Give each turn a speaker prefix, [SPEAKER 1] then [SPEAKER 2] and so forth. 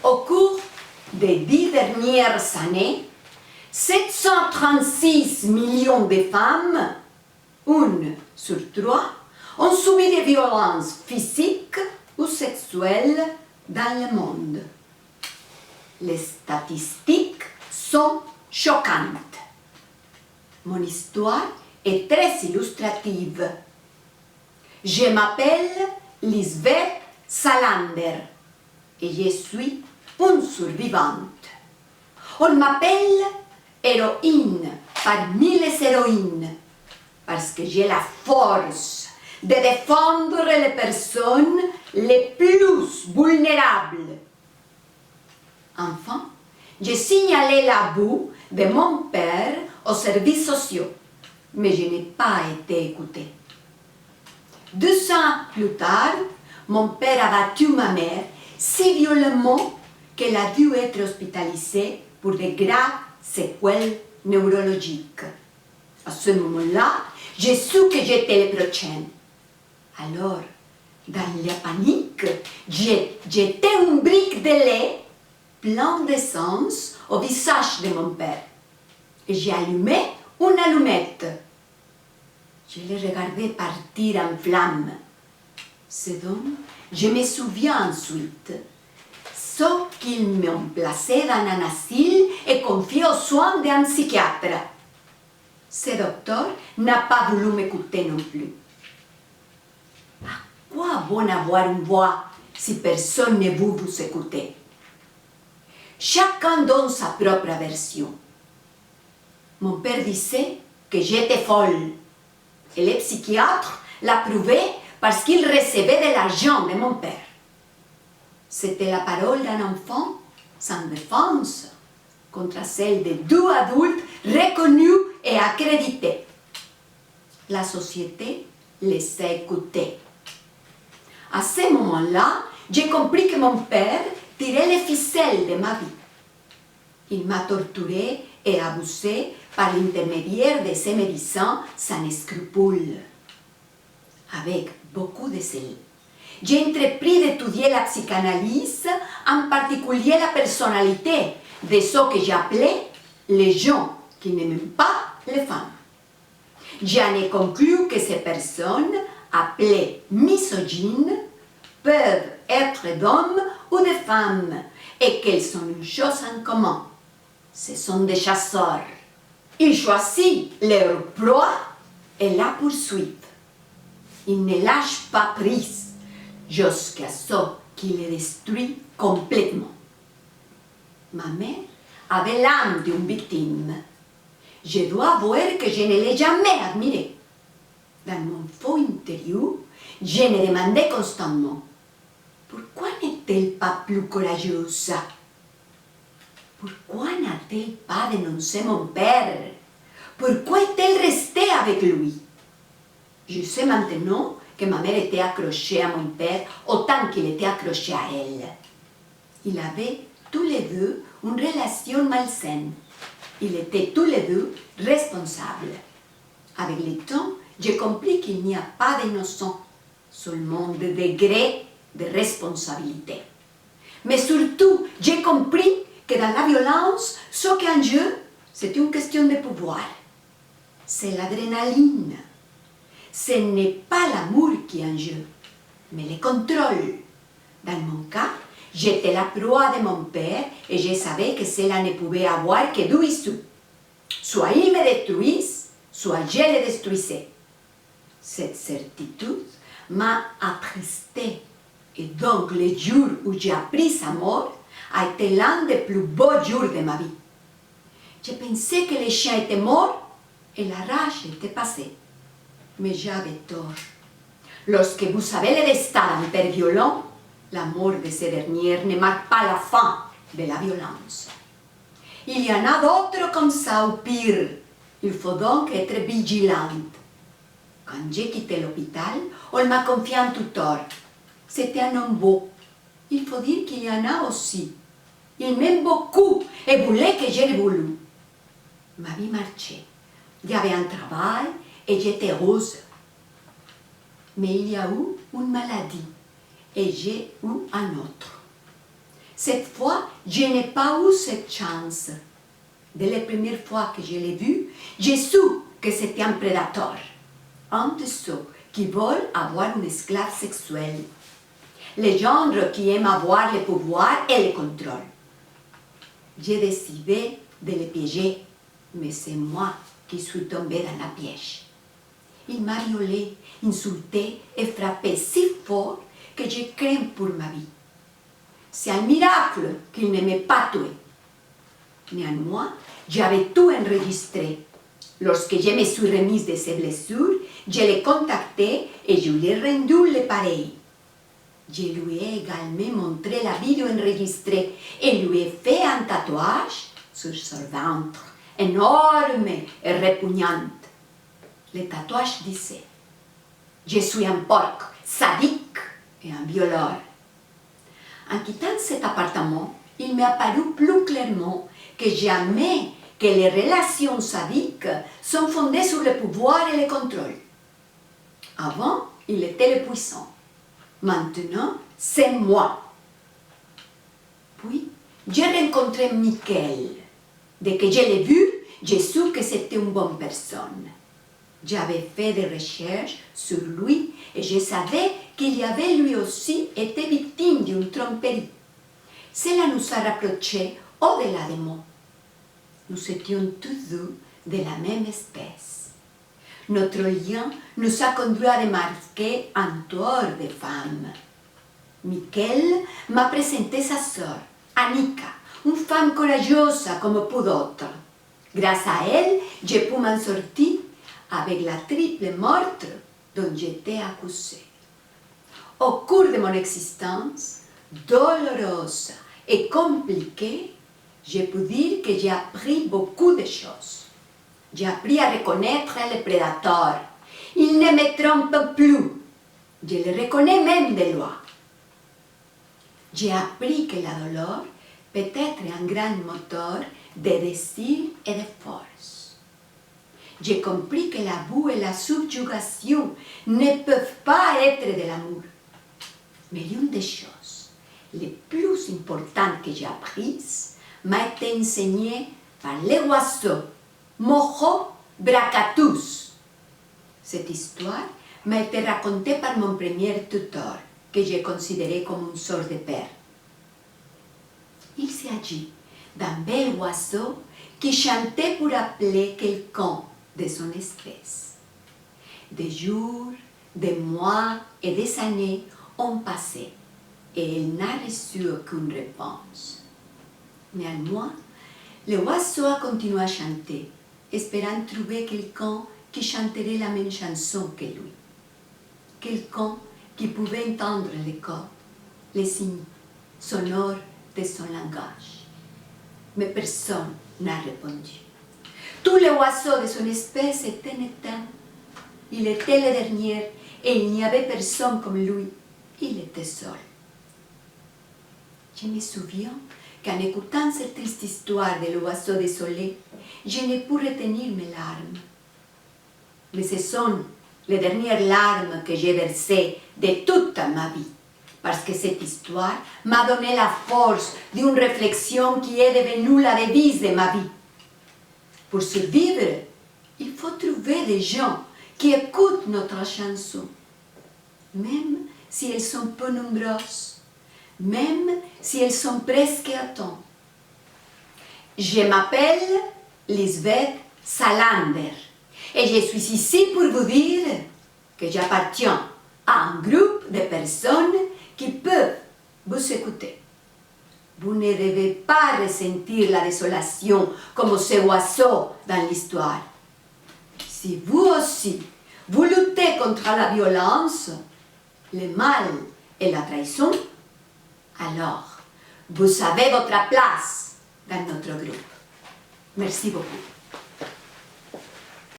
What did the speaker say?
[SPEAKER 1] Au cours des 10 dernières années, 736 millions de femmes, 1 sur 3, ont subi des violences physiques ou sexuelles dans le monde. Les statistiques sont choquantes. Mon histoire est très illustrative. Je m'appelle Lisbeth Salander et je suis une survivante. On m'appelle héroïne parmi les héroïnes parce que j'ai la force de défendre les personnes les plus vulnérables. Enfin, j'ai signalé l'abus de mon père aux services sociaux, mais je n'ai pas été écoutée. 2 ans plus tard, mon père a battu ma mère si violemment qu'elle a dû être hospitalisée pour de graves séquelles neurologiques. À ce moment-là, j'ai su que j'étais le prochain. Alors, dans la panique, j'ai jeté une brique de lait plein d'essence au visage de mon père. Et j'ai allumé une allumette. Je l'ai regardé partir en flammes. C'est donc, je me souviens ensuite, ce qu'ils m'ont placé dans un asile et confié aux soins d'un psychiatre. Ce docteur n'a pas voulu m'écouter non plus. À quoi bon avoir une voix si personne ne veut vous écouter? Chacun donne sa propre version. Mon père disait que j'étais folle. Et le psychiatre l'a prouvé parce qu'il recevait de l'argent de mon père. C'était la parole d'un enfant sans défense contre celle de 2 adultes reconnus et accrédités. La société les a écoutés. À ce moment-là, j'ai compris que mon père tirait les ficelles de ma vie. Il m'a torturée et abusée par l'intermédiaire de ces médecins sans scrupules. Avec beaucoup de zèle, j'ai entrepris d'étudier la psychanalyse, en particulier la personnalité de ce que j'appelais les gens qui n'aiment pas les femmes. J'en ai conclu que ces personnes, appelées misogynes, peuvent être d'hommes ou de femmes et qu'elles ont une chose en commun. Ce sont des chasseurs. Ils choisissent leur proie et la poursuivent. Ils ne lâchent pas prise jusqu'à ce qu'ils les détruisent complètement. Ma mère avait l'âme d'une victime. Je dois avouer que je ne l'ai jamais admirée. Dans mon fort intérieur, je me demandais constamment pourquoi n'est-elle pas plus courageuse? Pourquoi n'a-t-elle pas dénoncé mon père? Pourquoi est-elle restée avec lui? Je sais maintenant que ma mère était accrochée à mon père autant qu'il était accroché à elle. Ils avaient tous les deux une relation malsaine. Ils étaient tous les deux responsables. Avec le temps, j'ai compris qu'il n'y a pas d'innocent, seulement des degrés de responsabilité. Mais surtout, j'ai compris que dans la violence, ce qui est en jeu, c'est une question de pouvoir. C'est l'adrénaline. Ce n'est pas l'amour qui est en jeu, mais le contrôle. Dans mon cas, j'étais la proie de mon père et je savais que cela ne pouvait avoir que 2 issues. Soit il me détruise, soit je le détruisais. Cette certitude m'a attristée et donc le jour où j'ai appris sa mort a été l'un des plus beaux jours de ma vie. Je pensais que le chien était mort et la rage était passée. Mais j'avais tort. Lorsque vous avez le destin d'un père violent, la mort de ce dernier ne marque pas la fin de la violence. Il y en a d'autres comme ça ou pire. Il faut donc être vigilante. Quand j'ai quitté l'hôpital, on m'a confié un tuteur. C'était un homme beau. Il faut dire qu'il y en a aussi. Il m'aime beaucoup et voulait que je le voulût. Ma vie marchait. J'avais un travail et j'étais heureuse. Mais il y a eu une maladie et j'ai eu un autre. Cette fois, je n'ai pas eu cette chance. Dès la première fois que je l'ai vu, j'ai su que c'était un prédateur, un de ceux qui veulent avoir une esclave sexuelle. Le genre qui aime avoir le pouvoir et le contrôle. J'ai décidé de le piéger, mais c'est moi qui suis tombée dans la piège. Il m'a violée, insultée et frappée si fort que je crains pour ma vie. C'est un miracle qu'il ne m'ait pas tuée. Néanmoins, j'avais tout enregistré. Lorsque je me suis remise de ces blessures, je l'ai contacté et je lui ai rendu le pareil. Je lui ai également montré la vidéo enregistrée et lui ai fait un tatouage sur son ventre, énorme et répugnant. Le tatouage disait « Je suis un porc sadique et un violeur ». En quittant cet appartement, il m'est apparu plus clairement que jamais que les relations sadiques sont fondées sur le pouvoir et le contrôle. Avant, il était le puissant. Maintenant, c'est moi. Puis, j'ai rencontré Michael. Dès que je l'ai vu, j'ai su que c'était une bonne personne. J'avais fait des recherches sur lui et je savais qu'il avait lui aussi été victime d'une tromperie. Cela nous a rapprochés au-delà des mots. Nous étions tous deux de la même espèce. Notre lien nous a conduits à démarquer un tour de femmes. Michael m'a présenté sa sœur, Annika, une femme courageuse comme peu d'autres. Grâce à elle, j'ai pu m'en sortir avec la triple meurtre dont j'étais accusée. Au cours de mon existence, douloureuse et compliquée, je peux dire que j'ai appris beaucoup de choses. J'ai appris à reconnaître les prédateurs. Ils ne me trompent plus. Je les reconnais même de loin. J'ai appris que la douleur peut être un grand moteur de désir et de force. J'ai compris que l'abus et la subjugation ne peuvent pas être de l'amour. Mais l'une des choses les plus importantes que j'ai apprises m'a été enseignée par les oiseaux, Mojo Bracatus. Cette histoire m'a été racontée par mon premier tuteur, que j'ai considéré comme une sorte de père. Il s'agit d'un bel oiseau qui chantait pour appeler quelqu'un de son espèce. Des jours, des mois et des années ont passé et il n'a reçu aucune réponse. Néanmoins, le oiseau a continué à chanter, espérant trouver quelqu'un qui chanterait la même chanson que lui. Quelqu'un qui pouvait entendre les codes, les signes sonores de son langage. Mais personne n'a répondu. Tous les oiseaux de son espèce étaient éteints. Il était le dernier et il n'y avait personne comme lui. Il était seul. Je me souviens qu'en écoutant cette triste histoire de l'oiseau désolé, je n'ai pu retenir mes larmes. Mais ce sont les dernières larmes que j'ai versées de toute ma vie, parce que cette histoire m'a donné la force d'une réflexion qui est devenue la devise de ma vie. Pour survivre, il faut trouver des gens qui écoutent notre chanson, même si elles sont peu nombreuses, même si elles sont presque à temps. Je m'appelle Lisbeth Salander et je suis ici pour vous dire que j'appartiens à un groupe de personnes qui peuvent vous écouter. Vous ne devez pas ressentir la désolation comme ces oiseaux dans l'histoire. Si vous aussi, vous luttez contre la violence, le mal et la trahison, alors vous avez votre place dans notre groupe. Merci beaucoup.